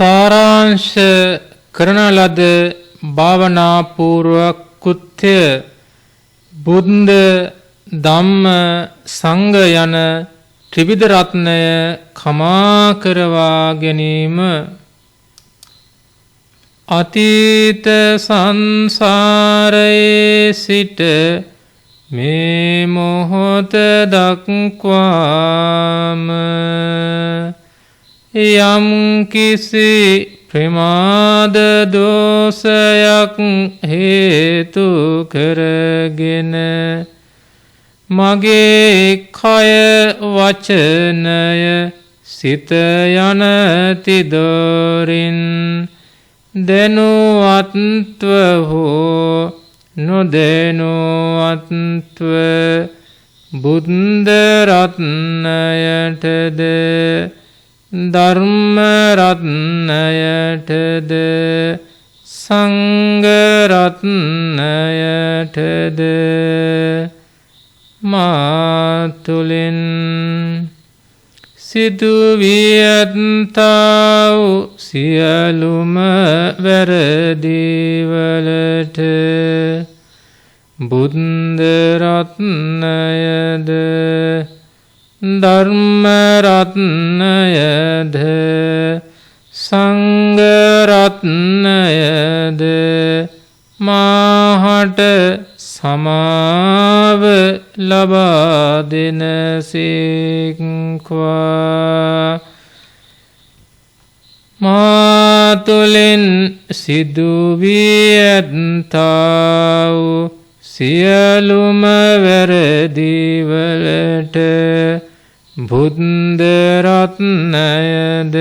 සාරාංශ කරන ලද භාවනා පූර්වක කෘත්‍ය බුද්ධ ධම්ම සංඝ යන ත්‍රිවිධ රත්නය කමා කරවා ගැනීම අතීත සංසාරයේ සිට මේ මොහොත දක්වාම යම් කිසි ප්‍රමාද දෝෂයක් හේතු කරගෙන මගේ කය වචනය සිත යන තිදොරින් දැනුවත්ව හෝ නොදැනුවත්ව බුද්ධ රත්නයටද ධර්ම රත්නයටද සංඝ රත්නයටද මා තුළින් සිදු වී ඇත්තා වූ සියලුම වැරදිවලට බුද්ධ රත්නයද ධර්ම රත්නයද සංඝ රත්නයද මාහට සමාව ලබා දෙනසේක්වා මා තුළින් සිදු වී ඇත්තා වූ සියලුම වැරදිවලට බුද්ධ රත්නයද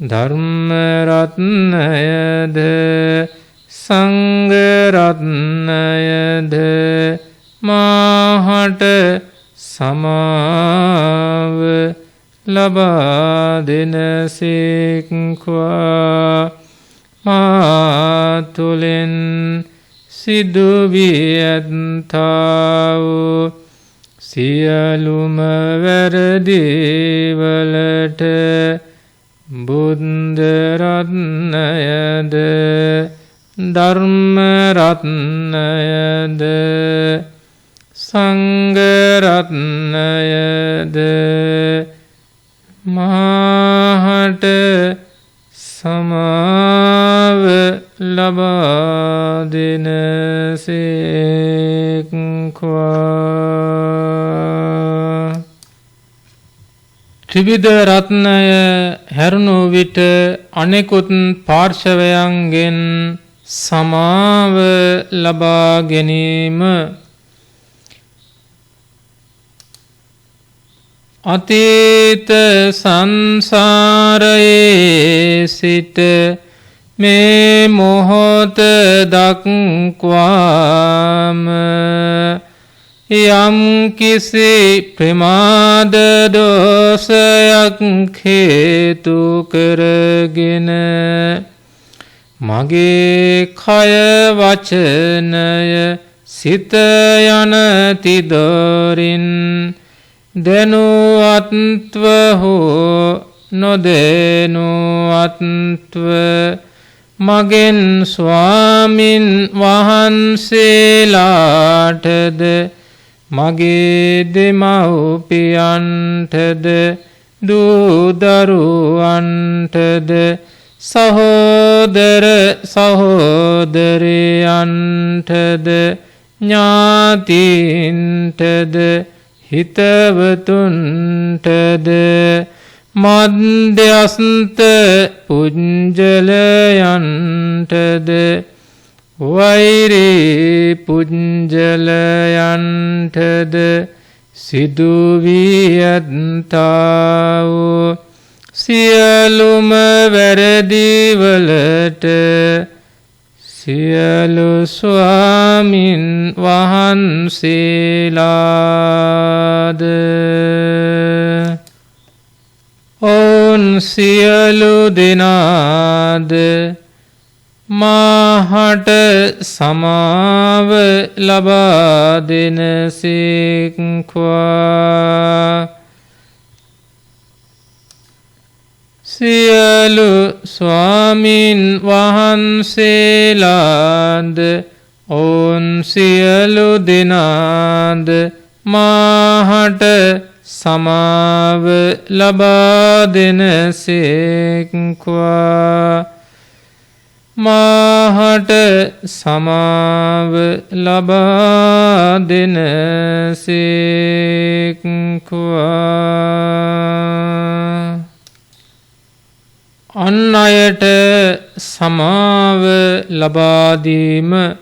ධර්ම රත්නයද සංඝ රත්නයද මාහට සමාව ලබා දෙනසේක්වා මා තුළින් සිදු වී ඇත්තා වූ සියලුම වැරදිවලට බුද්ධ රත්නයද ධර්ම රත්නයද සංඝ රත්නයද මාහට සමාව ලබා දෙනසේක්වා ත්‍රිවිධ රත්නය හැරුණු විට අනෙකුත් පාර්ශවයන්ගෙන් සමාව ලබා ගැනීම අතීත සංසාරයේ සිට මේ මොහොත දක්වාම යම් කිසි ප්‍රමාද දෝෂයක් හේතු කරගෙන මගේ කය වචනය සිත යන තිදොරින් දැනුවත්ව හෝ නොදැනුවත්ව මගෙන් ස්වාමින් වහන්සේලාටද මගේ දෙමව්පියන්ටද දූ දරුවන්ටද සහෝදර සහෝදරයන්ටද ඥාතීන්ටද හිතවතුන්ටද මධ්‍යස්ථ පුඤ්ජලයන්ටද වෛරී පුඤ්ජලයන්ටද සිදු වී ඇත්තා වූ සියලුම වැරදිවලට සියලු ස්වාමින් වහන්සේලාද ඔවුන් සියලු දෙනාද මාහට සමාව ලබා දෙනසේක්වා සියලු ස්වාමින් වහන්සේලාද ඔවුන් සියලු දෙනාද මාහට සමාව ලබා දෙනසේක්වා මාහට සමාව ලබා දෙනසේක්වා අන් අයට සමාව ලබා දීම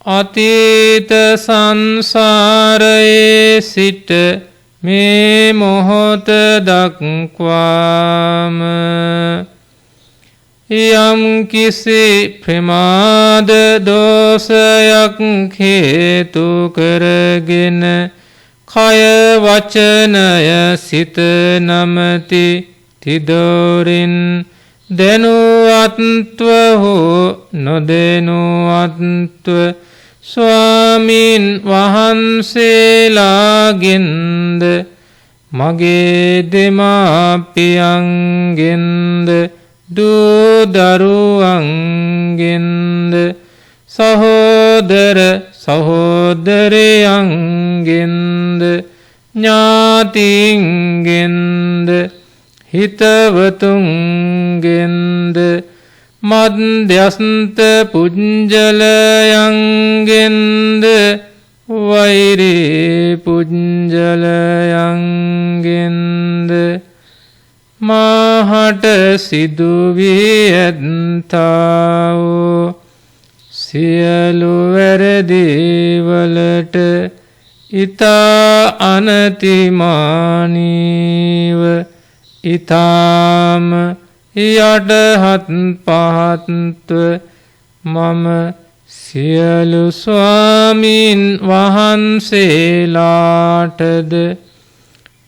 අතීත සංසාරයේ සිට මේ මොහොත දක්වාම යම් කිසි ප්‍රමාද දෝෂයක් හේතු කරගෙන කය වචනය සිත නමති තිදොරින් දැනුවත්ව හෝ නොදැනුවත්ව ස්වාමීන් වහන්සේලාගෙන්ද මගේ දෙමාපියන්ගෙන්ද දූ දරුවන්ගෙන්ද සහෝදර සහෝදරයන්ගෙන්ද ඥාතීන්ගෙන්ද හිතවතුන්ගෙන්ද මධ්‍යස්ථ පුඤ්ජලයන්ගෙන්ද වෛරී පුඤ්ජලයන්ගෙන්ද මාහට සිදුවී ඇත්තා වූ සියලු වැරදිවලට ඉතා අනතිමානීව ඉතාම යටහත් පහත්ව මම සියලු ස්වාමීන් වහන්සේලාටද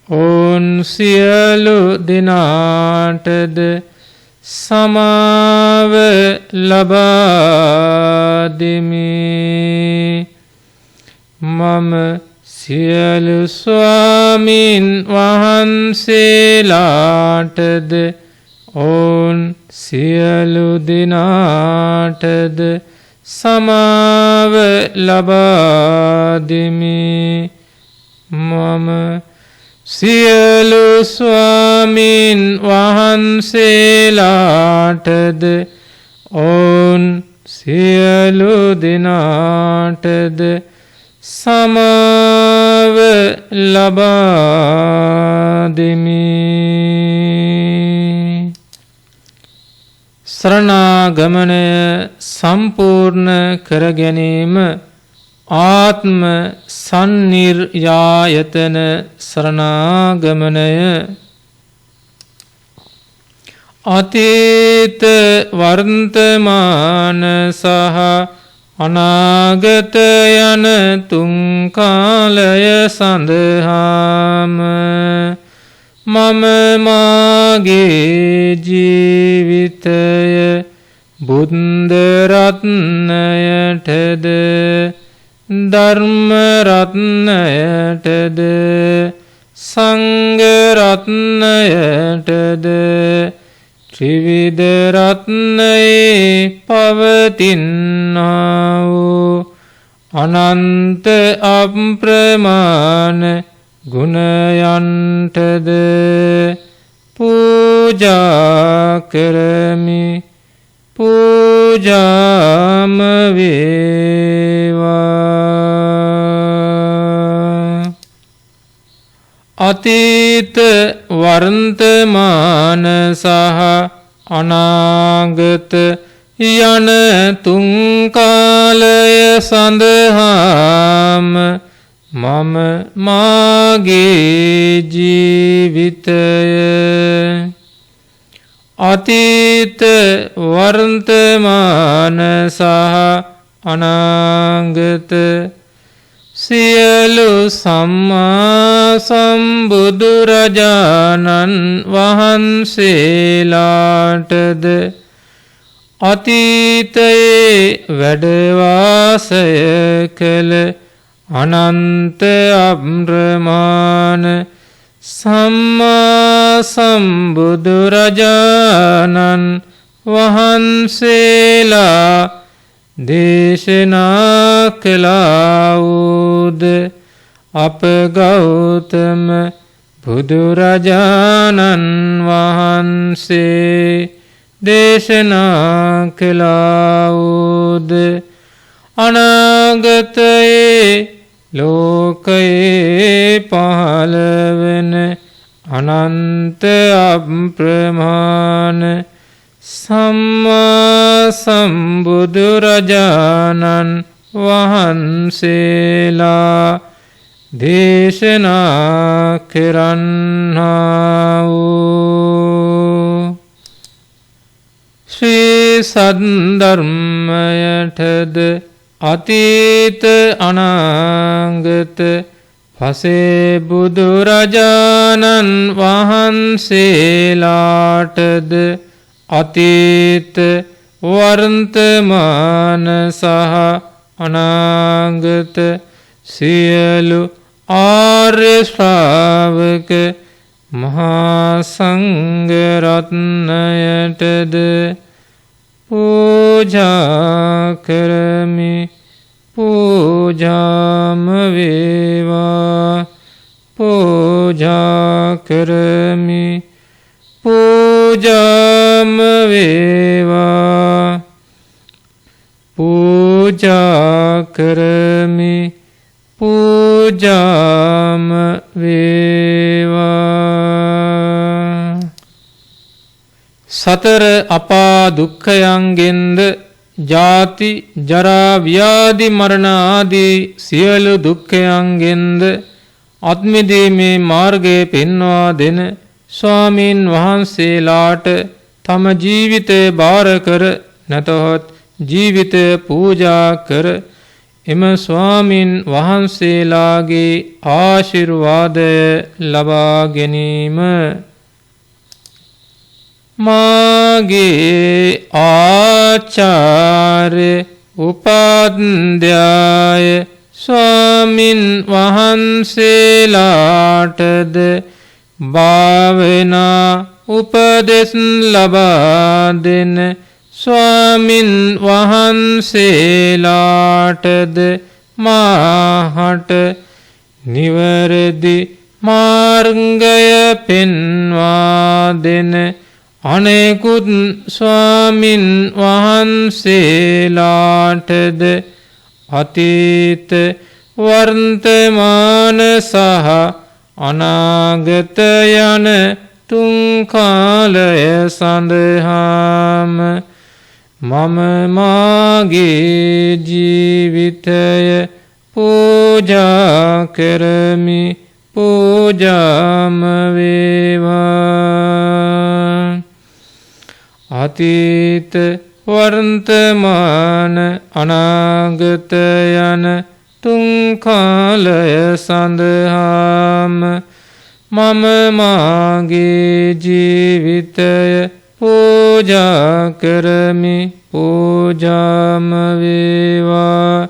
ඔවුන් සියලු දෙනාටද සමාව ලබා දෙමි. මම සියලු ස්වාමීන් වහන්සේලාටද ඔවුන් සියලු දෙනාටද සමාව ලබා දෙමි. මම සියලු ස්වාමීන් වහන්සේලාටද ඔවුන් සියලු දෙනාටද සමාව ලබා දෙමි. සරණාගමනය සම්පූර්ණ කර ගැනීම ආත්ම සන්නිර්යායතන සරණාගමනය අතීත වර්තමාන සහ අනාගත යන තුන් කාලය සඳහාම මම මාගේ ජීවිතය බුද්ධ රත්නයටද ධර්ම රත්නයටද සංඝ රත්නයටද ත්‍රිවිධ රත්නයේ පවතිනා වූ අනන්ත අප්‍රමාණ ගුණයන්ටද පූජා කරමි. පූජාම වේවා. අතීත වර්තමාන සහ අනාගත යන තුන් කාලය සඳහාම මම මාගේ ජීවිතය අතීත වර්තමාන සහ අනාගත සියලු සම්මා සම්බුදුරජාණන් වහන්සේලාටද අතීතයේ වැඩවාසය කළ අනන්ත අප්‍රමාණ සම්මා සම්බුදුරජාණන් වහන්සේලා දේශනා කළාවුද අප ගෞතම බුදුරජාණන් වහන්සේ දේශනා කළාවුද අනාගතයේ ලෝකයේ පහළවන අනන්ත අප්‍රමාණ සම්මා සම්බුදුරජාණන් වහන්සේලා දේශනා කරන්නා වූ ශ්‍රී සද්ධර්මයටද අතීත අනාගත පසේ බුදුරජාණන් වහන්සේලාටද අතීත වර්තමාන සහ අනාගත සියලු ආර්ය ශ්‍රාවක මහා සංඝ රත්නයටද පූජා කරමි පූජාම වේවා පූජා කරමි පූජාම වේවා පූජා කරමි පූජාම වේවා සතර අපා දුක්ඛයන්ගෙන්ද ජාති ජරා ව්‍යාධි මරණ ආදී සියලු දුක්ඛයන්ගෙන්ද අත්මිදීමේ මාර්ගය පෙන්වා දෙන ස්වාමීන් වහන්සේලාට තම ජීවිතය බාර කර නැතහොත් ජීවිතය පූජා කර එම ස්වාමීන් වහන්සේලාගේ ආශිර්වාදය ලබා ගැනීම මාගේ ආචාර්ය උපාධ්‍යාය ස්වාමීන් වහන්සේලාටද භාවනා උපදෙස් ලබා දෙන ස්වාමීන් වහන්සේලාටද මාහට නිවැරදි මාර්ගය පෙන්වා දෙන අනෙකුත් ස්වාමීන් වහන්සේලාටද අතීත වර්තමාන සහ අනාගත යන තුන් කාලය සඳහාම මම මාගේ ජීවිතය පූජා කරමි පූජාම වේවා අතීත වර්තමාන අනාගත යන තුන් කාලය සඳහාම මම මාගේ ජීවිතය පූජා කරමි පූජාම වේවා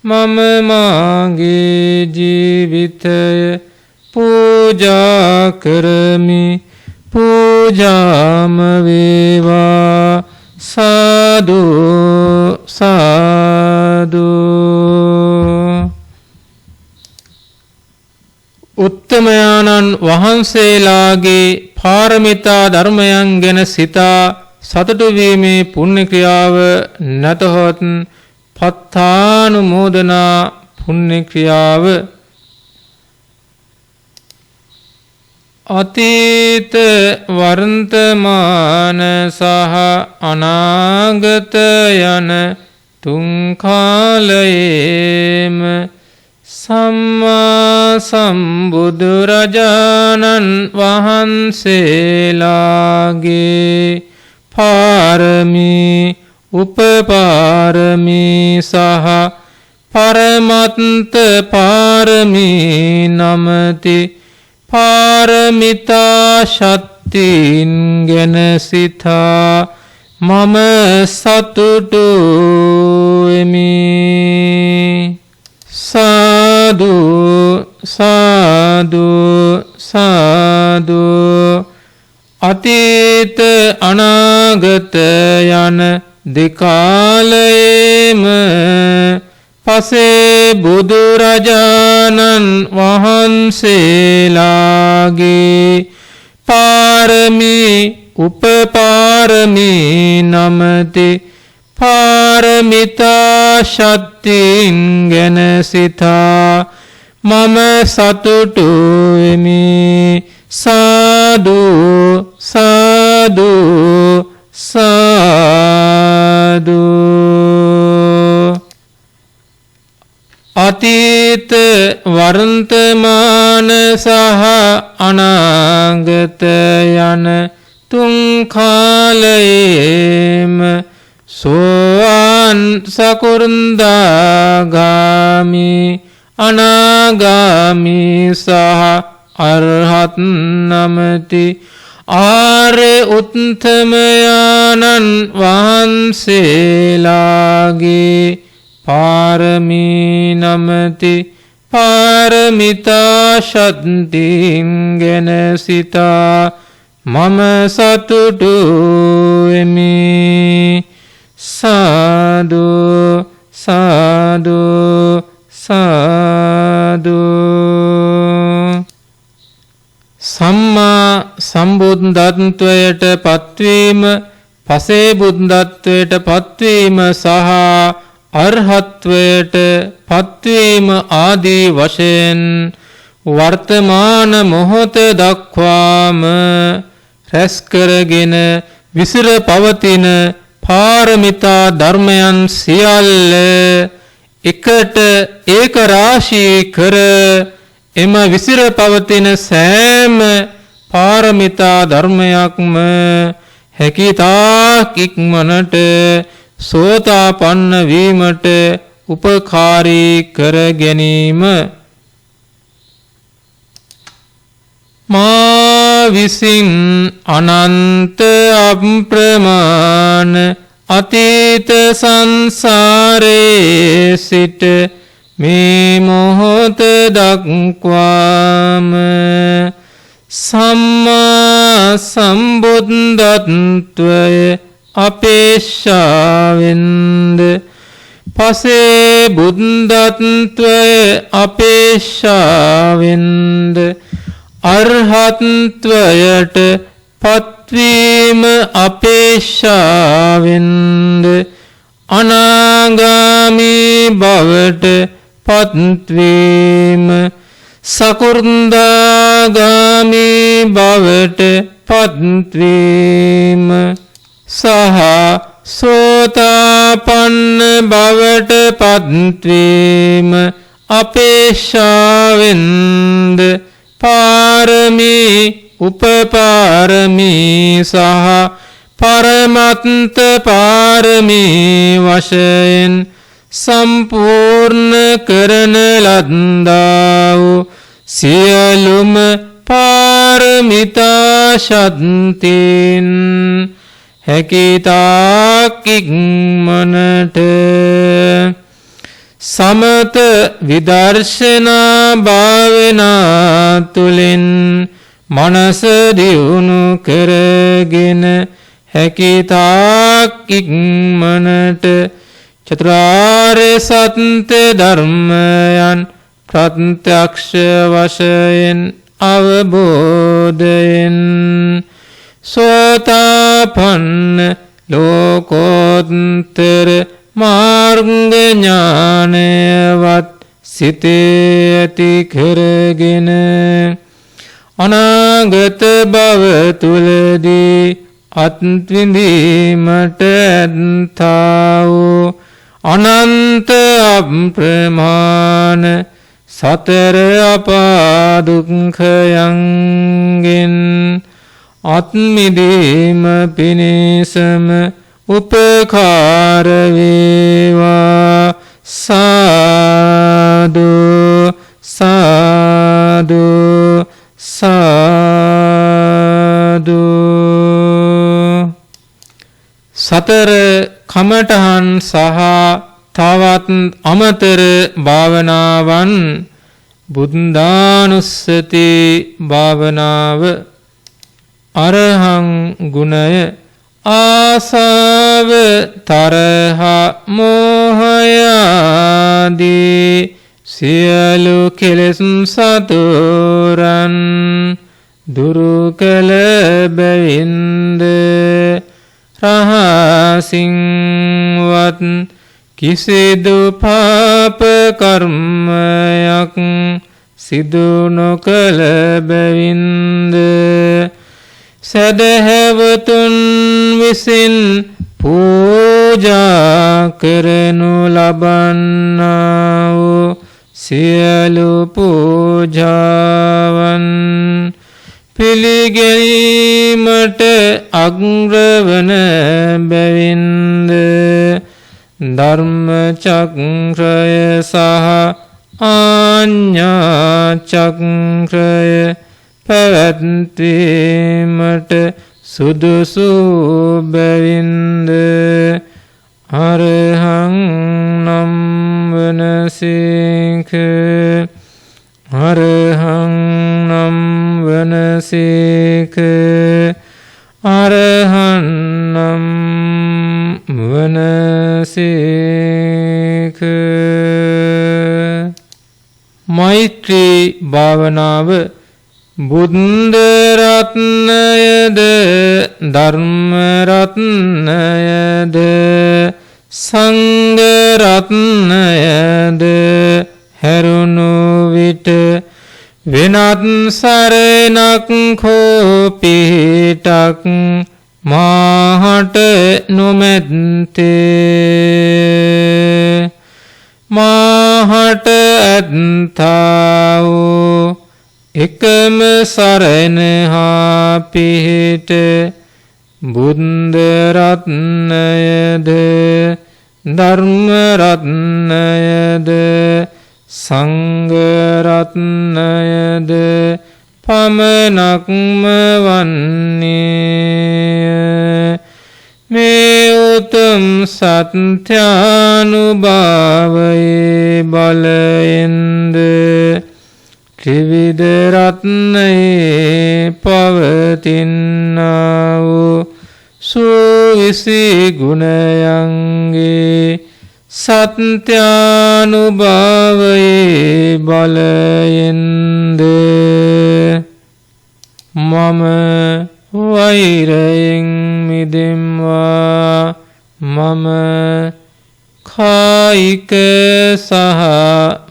මම මාගේ ජීවිතය පූජා කරමි පූජාම වේවා සාදු සාදු උත්තමයාණන් වහන්සේලාගේ පාරමිතා ධර්මයන් ගැන සිතා සතුටු වීමේ පුණ්‍ය ක්‍රියාව නැතහොත් පත්තානුමෝදනා පුණ්‍ය ක්‍රියාව අතීත වර්තමාන සහ අනාගත යන තුන් කාලයේම සම්මා සම්බුදුරජාණන් වහන්සේලාගේ පාරමී උපපාරමී සහ පරමත්ත පාරමී නමති පාරමිතා ශක්තින් ගැන සිතා මම සතුටු වෙමි සාදු සාදු සාදු අතීත අනාගත යන දෙකාලයේම පසේ බුදුරජාණන් වහන්සේලාගේ පාරමී උපපාරමී නමති පාරමිතා ශක්තින් ගැන සිතා මම සතුටු වෙමි. සාදු සාදු සාදු. අතීත වර්තමාන සහ අනාගත යන තුන් කාලයේම සෝවාන් සකෘදාගාමි අනාගාමි සහ අරහත් නමති ආර්ය උත්තමයාණන් වහන්සේලාගේ පාරමී නමති පාරමිතා ශක්තින් ගැන සිතා මම සතුටු වෙමි. සාදු සාදු සාදු. සම්මා සම්බුද්ධත්වයට පත්වීම පසේ බුද්ධත්වයට පත්වීම සහ අරහත්වයට පත්වීම ආදී වශයෙන් වර්තමාන මොහොත දක්වාම රැස් කරගෙන විසිර පවතින පාරමිතා ධර්මයන් සියල්ල එකට ඒක රාශී කර එම විසිර පවතින සෑම පාරමිතා ධර්මයක්ම හැකිතාක් ඉක්මනට සෝතාපන්න වීමට උපකාරී කර ගැනීම මා විසින් අනන්ත අප්‍රමාණ අතීත සංසාරේ සිට මේ මොහොත දක්වාම සම්මා සම්බුද්ධත්වය අපේක්ෂාවෙන්ද පසේ බුද්ධත්වය අපේක්ෂාවෙන්ද අරහත්ත්වයට පත්වීම අපේක්ෂාවෙන්ද අනාගාමී බවට පත්වීම සකෘදාගාමී බවට පත්වීම සහ සෝතාපන්න බවට පත්වීම අපේක්ෂාවෙන්ද පාරමී උපපාරමී සහ පරමත්ත පාරමී වශයෙන් සම්පූර්ණ කරන ලද්දා වූ සියලුම පාරමිතා ශක්තින් හැකිතාක් ඉක්මනට සමත විදර්ශනා භාවනා තුළින් මනස දියුණු කරගෙන හැකිතාක් ඉක්මනට චතුරාර්ය සත්‍ය ධර්මයන් ප්‍රත්‍යක්ෂ වශයෙන් අවබෝධයෙන් සෝතාපන්න ලෝකෝත්තර මාර්ග ඥානයවත් සිතේ ඇති කරගෙන අනාගත භව තුලදී අත්විඳීමට ඇත්තා වූ අනන්ත අප්‍රමාණ සතර අපා දුක්ඛයන්ගෙන් අත්මිදීම පිණිසම උපකාර වේවා. සාදු සාදු සාදු. සතර කමඨහන් සහ තවත් අමතර භාවනාවන් බුද්ධානුස්සති භාවනාව අරහං ගුණය ආසාව තරහ මෝහය ආදී සියලු කෙලෙස් සතුරන් දුරු කළ බැවින්ද රහසින්වත් කිසිදු පාප කර්මයක් සිදු නොකළ බැවින්ද සදහැවතුන් විසින් පූජා කරනු ලබන්නා වූ සියලු පූජාවන් පිළිගැනීමට අග්‍රවන බැවින්ද ධර්ම චක්‍රය සහ ආඥා චක්‍රය පැවැත්වීමට සුදුසු බැවින්ද අරහං නම් වනසේක අරහං නම් වනසේක අරහං නම් වනසේක. මෛත්‍රී භාවනාව බුද්ධ රත්නයද ධර්ම රත්නයද සංඝ රත්නයද හැරුණු විට වෙනත් සරණක් කෝපිටක් මාහට නොමැත්තේ මාහට ඇත්තා වූ එකම සරණ හා පිහිට බුද්ධ රත්නයද ධර්ම රත්නයද සංඝ රත්නයද පමණක්ම වන්නේය. මේ උතුම් සත්‍යානුභාවයේ බලයෙන්ද ත්‍රිවිධ රත්නයේ පවතිනා වූ සුවිසි ගුණයන්ගේ සත්‍යානුභාවයේ බලයෙන්ද මම වෛරයෙන් මිදෙම්වා මම කායික සහ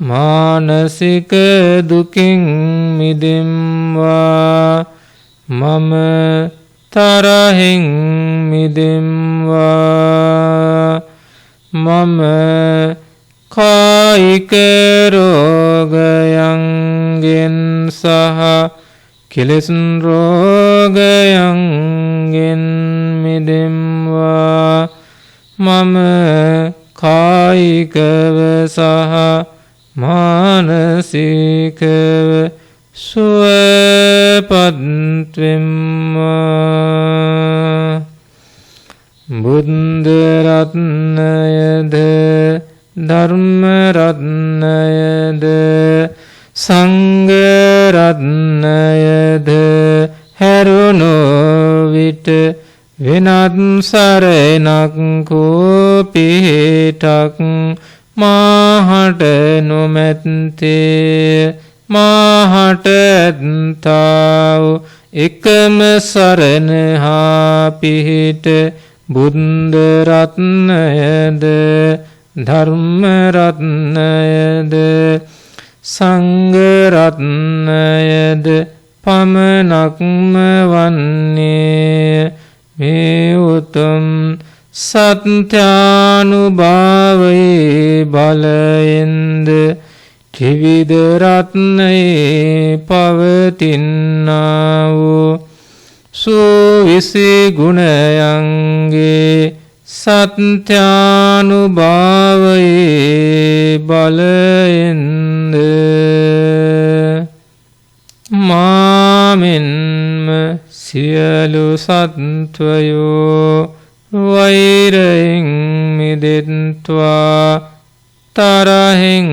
මානසික දුකින් මිදෙම්වා මම තරහින් මිදෙම්වා මම කායික රෝගයන්ගෙන් සහ කෙලෙස් රෝගයන්ගෙන් මිදෙම්වා මම කායිකව සහ මානසිකව සුවපත් වෙම්වා. බුද්ධ රත්නයද ධර්ම රත්නයද සංඝ රත්නයද හැරුණු විට වෙනත් සරණක් කෝපිටක් මාහට නොමැත්තේ මාහට ඇත්තා වූ එකම සරණ හා පිහිට බුද්ධ රත්නයද ධර්ම රත්නයද සංඝ රත්නයද පමණක්ම වන්නේ. මේ උතුම් සත්‍යානුභාවයේ බලයෙන්ද ත්‍රිවිධ රත්නයේ පවතිනා වූ සුවිසි ගුණයන්ගේ සත්‍යානුභාවයේ බලයෙන්ද මාමෙන්ම සියලු සත්වයෝ වෛරයෙන් මිදෙත්වා තරහෙන්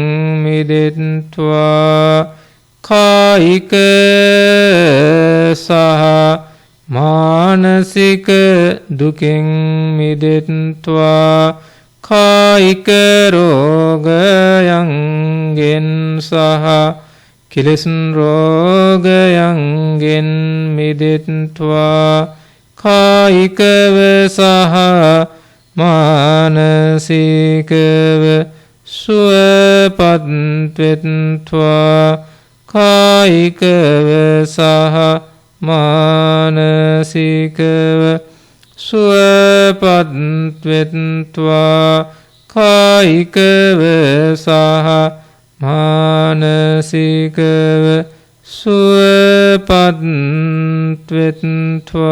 මිදෙත්වා කායික සහ මානසික දුකින් මිදෙත්වා කායික රෝගයන්ගෙන් සහ කෙලෙස් රෝගයන්ගෙන් මිදෙත්වා කායිකව සහ මානසිකව සුවපත් වෙත්වා කායිකව සහ මානසිකව සුවපත් වෙත්වා කායිකව සහ මානසිකව සුවපත් වෙත්වා.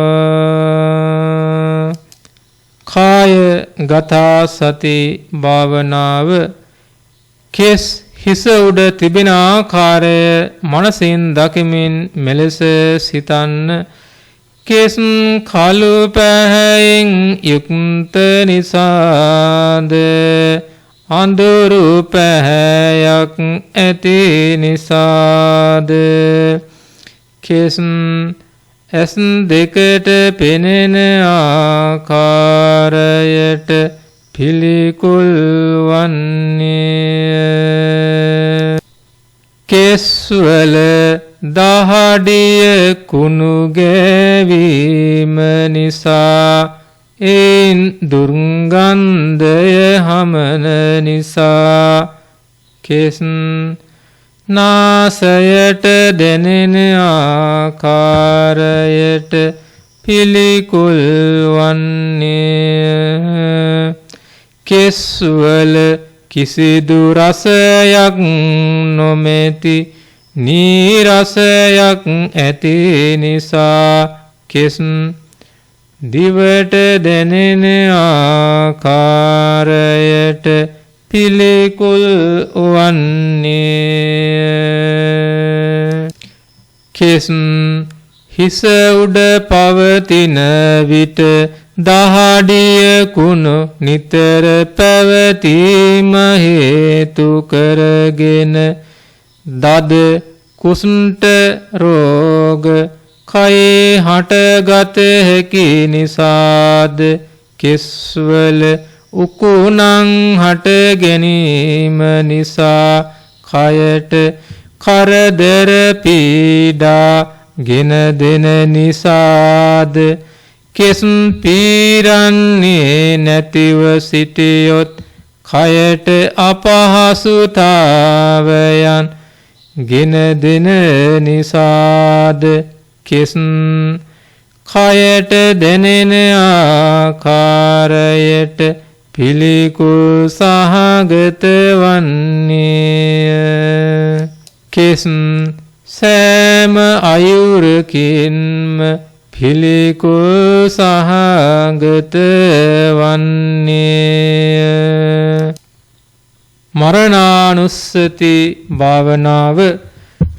කාය ගතා සති භාවනාව කෙස් හිස උඩ තිබෙන ආකාරය මනසින් දකිමින් මෙලෙස සිතන්න. කෙස් කළු පැහැයෙන් යුක්ත නිසාද අඳුරු පැහැයක් ඇති නිසාද කෙස් ඇස් දෙකට පෙනෙන ආකාරයට පිළිකුල් වන්නේ. කෙස්වල දහඩිය කුණු ගෑවීම නිසා එයින් දුර්ගන්ධය හමන නිසා කෙස් නාසයට දැනෙන ආකාරයට පිළිකුල් වන්නේ. කෙස්වල කිසිදු රසයක් නොමැති නීරසයක් ඇති නිසා කෙස් දිවට දැනෙන ආකාරයට පිළිකුල් වන්නේ. කෙස් හිස උඩ පවතින විට දහඩිය කුණු නිතර පැවතීම හේතු කරගෙන දද කුෂ්ඨ රෝග කයේ හටගත හැකි නිසාද කෙස්වල උකුණන් හට ගැනීම නිසා කයට කරදර පීඩා ගෙන දෙන නිසාද කෙස් පීරන්නේ නැතිව සිටියොත් කයට අපහසුතාවයන් ගෙන දෙන නිසාද කෙස් කයට දැනෙන ආකාරයට පිළිකුල් සහගත වන්නේ. කෙස් සෑම අයුරකින්ම පිළිකුල් සහගත වන්නේ. මරණානුස්සති භාවනාව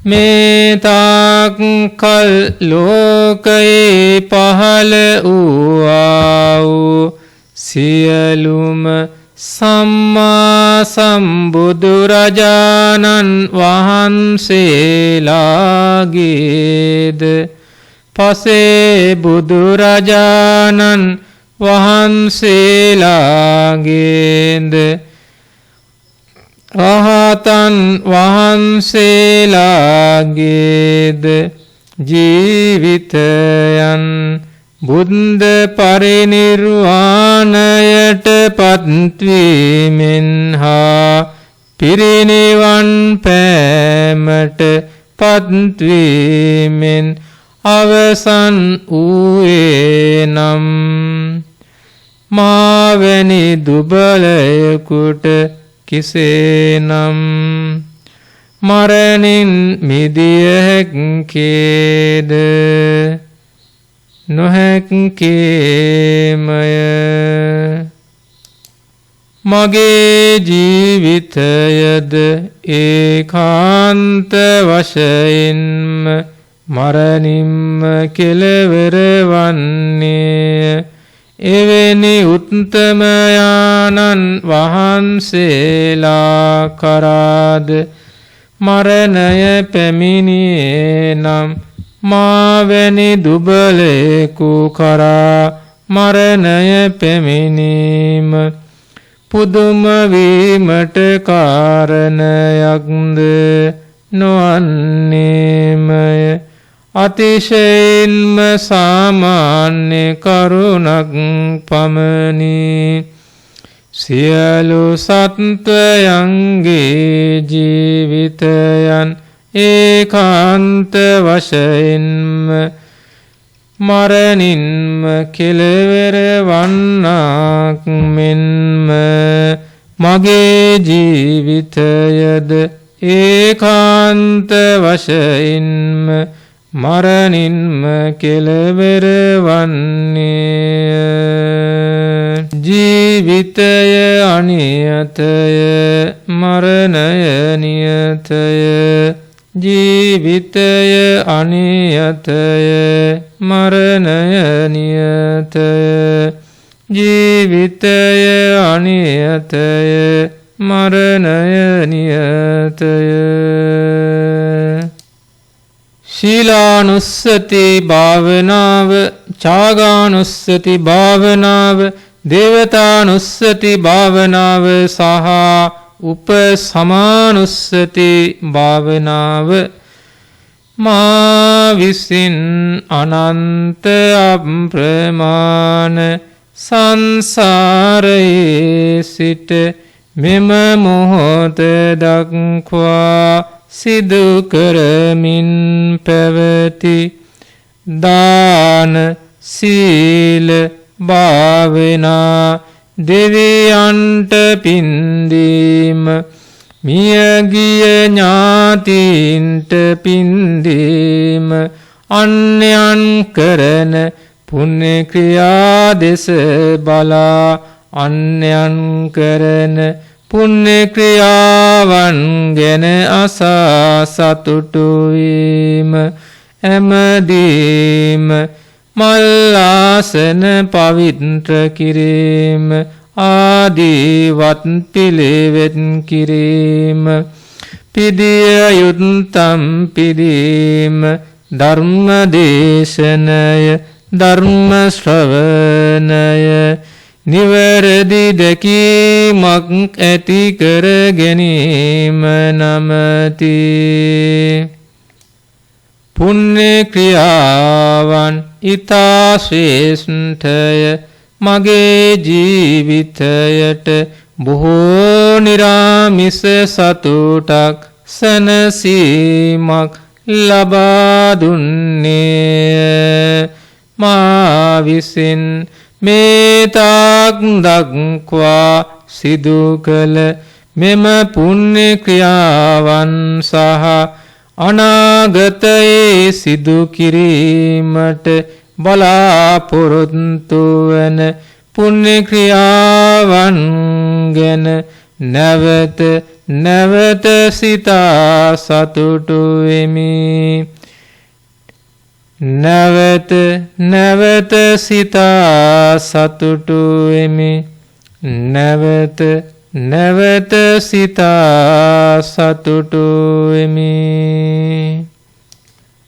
මේ තාක් කල් ලෝකයේ පහළ වූ සියලුම සම්මා සම්බුදුරජාණන් වහන්සේලාගේද පසේ බුදුරජාණන් වහන්සේලාගේද රහතන් වහන්සේලාගේද ජීවිතයන් බුද්ධ පරිනිර්වාණයට පත්වීමෙන් හා පිරිනිවන් පෑමට පත්වීමෙන් අවසන් වූයේ නම් මාවැනි දුබලයෙකුට කිසේනම් මරණින් මිදිය හැක්කේද නොහැක්කේමය. මගේ ජීවිතයද ඒකාන්ත වශයෙන්ම මරණින්ම කෙලවර වන්නේ. එවැනි උත්තමයාණන් වහන්සේලා කරාද මරණය පැමිණියේ නම් මාවැනි දුබලෙකු කරා මරණය පැමිණීම පුදුම වීමට කාරණයක්ද නොවන්නේමය. අතිශයින්ම සාමාන්‍ය කරුණක් පමණි. සියලු සත්වයන්ගේ ජීවිතයන් ඒකාන්ත වශයෙන්ම මරණින්ම කෙලවර වන්නක් මෙන්ම මගේ ජීවිතයද ඒකාන්ත වශයෙන්ම මරණින්ම කෙලවර වන්නේය. ජීවිතය අනියතය මරණය නියතය. ජීවිතය අනියතය මරණය නියතය. ජීවිතය අනියතය මරණය නියතය. ශීලානුස්සති භාවනාව, ඡාගානුස්සති භාවනාව, දේවතානුස්සති භාවනාව සහ උපසමානුස්සති භාවනාව මා විසින් අනන්ත අප්‍රමාණ සංසාරයේ සිට මෙම මොහොත දක්වා සිදු කරමින් පැවති දාන සීල භාවනා දෙවියන්ට පින්දීම මියගිය ඥාතීන්ට පින්දීම අන්‍යයන් කරන පුණ්‍ය ක්‍රියා දෙස බලා අන්‍යයන් කරන පුණ්‍ය ක්‍රියාවන් ගැන අසා සතුටු වීම හැමදීම මල්ලාසන පවිත්‍ර කිරීම ආදී වත් පිළිවෙත් කිරීම පිදිය යුත්තම් පිදීම ධර්ම දේශනය ධර්ම ශ්‍රවණය නිවැරදි දැකීමක් ඇති කර ගැනීම නමති. පුණ්‍ය ක්‍රියාවන් ඊතා ශ්‍රේෂ්ඨය මගේ ජීවිතයට බොහෝ නිරාමිස සතුටක් සැනසීමක් ලබා දුන්නේය. මා විසින් මේ තාක් දක්වා සිදු කළ මෙම පුණ්‍ය ක්‍රියාවන් සහ අනාගතයේ සිදු කිරීමට බලාපොරොත්තු වන පුණ්‍ය ක්‍රියාවන් ගැන නැවත නැවත සිතා සතුටු වෙමි. නැවත නැවත සිතා සතුටු වෙමි. නැවත නැවත සිතා සතුටු වෙමි.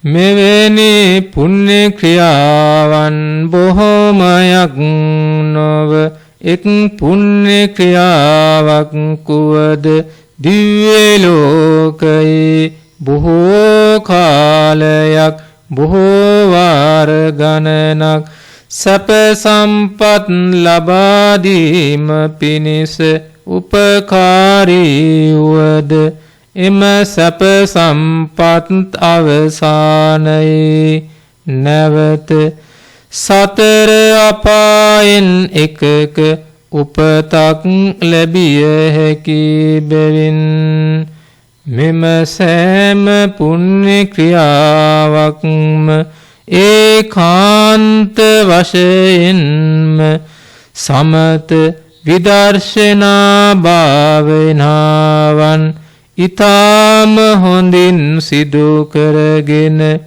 මෙවැනි පුණ්‍ය ක්‍රියාවන් බොහෝමයක් නොව එක් පුණ්‍ය ක්‍රියාවක් කුවද දිව්‍ය ලෝකයේ බොහෝ කාලයක් බොහෝ වාර ගණනක් සැප සම්පත් ලබා දීම පිණිස උපකාරී වූද එම සැප සම්පත් අවසානයේ නැවත සතර අපායන් එකක උපතක් ලැබිය හැකි බැවින් මෙම සෑම පුණ්‍ය ක්‍රියාවක්ම ඒකාන්ත වශයෙන්ම සමත විදර්ශනා භාවනාවන් ඊ타ම හොඳින් සිදු කරගෙන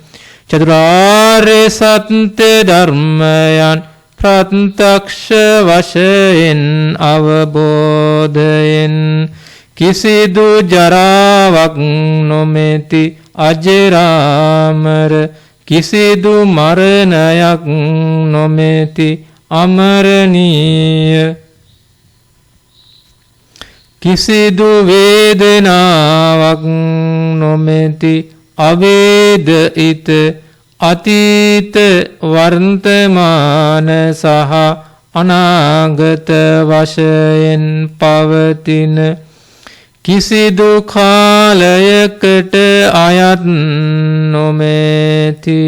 චතුරාර්ය සත්‍ය ධර්මයන් ප්‍රත්‍යක්ෂ වශයෙන් අවබෝධයෙන් කිසිදු ජරාවක් නොමෙති අජරාමර කිසිදු මරණයක් නොමෙති අමරණීය කිසිදු වේදනාවක් නොමෙති අවේදිත අතීත වර්තමාන සහ අනාගත වශයෙන් පවතින කිසිදු කාලයකට අයත් නොමෙති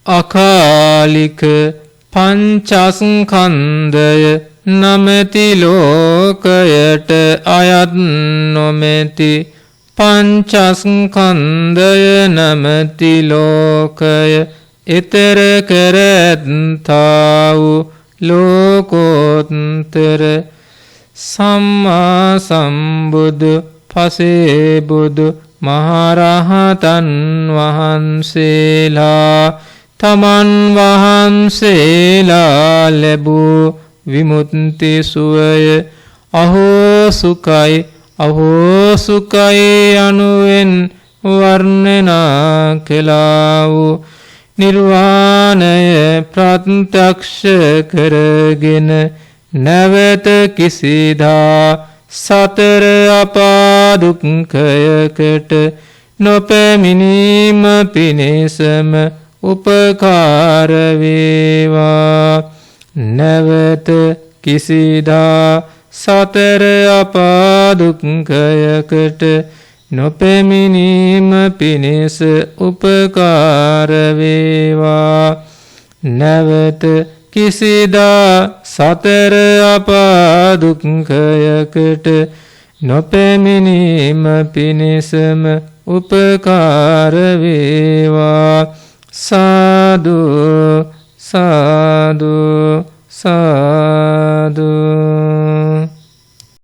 අකාලික පංචස්කන්ධය නමැති ලෝකයට අයත් නොමෙති පංචස්කන්ධය නමැති ලෝකය ඊතර කරත්තා වූ ලෝකෝත්තර සම්මා සම්බුදු පසේ බුදු මහරහතන් වහන්සේලා තමන් වහන්සේලා ලැබූ විමුක්ති සුවය අහෝ සුඛයි යනුවෙන් වර්ණනා කළා වූ නිර්වාණය ප්‍රත්‍යක්ෂ කරගෙන නැවත කිසිදා සතර අපා දුක්ඛයකට නොපැමිණීම පිණිසම උපකාර වේවා නැවත කිසිදා සතර අපා දුක්ඛයකට නොපැමිණීම පිණිස උපකාර වේවා නැවත කිසිදා සතර අපා දුක්ඛයකට නොපැමිණීම පිණිසම උපකාර වේවා සාදු සාදු සාදු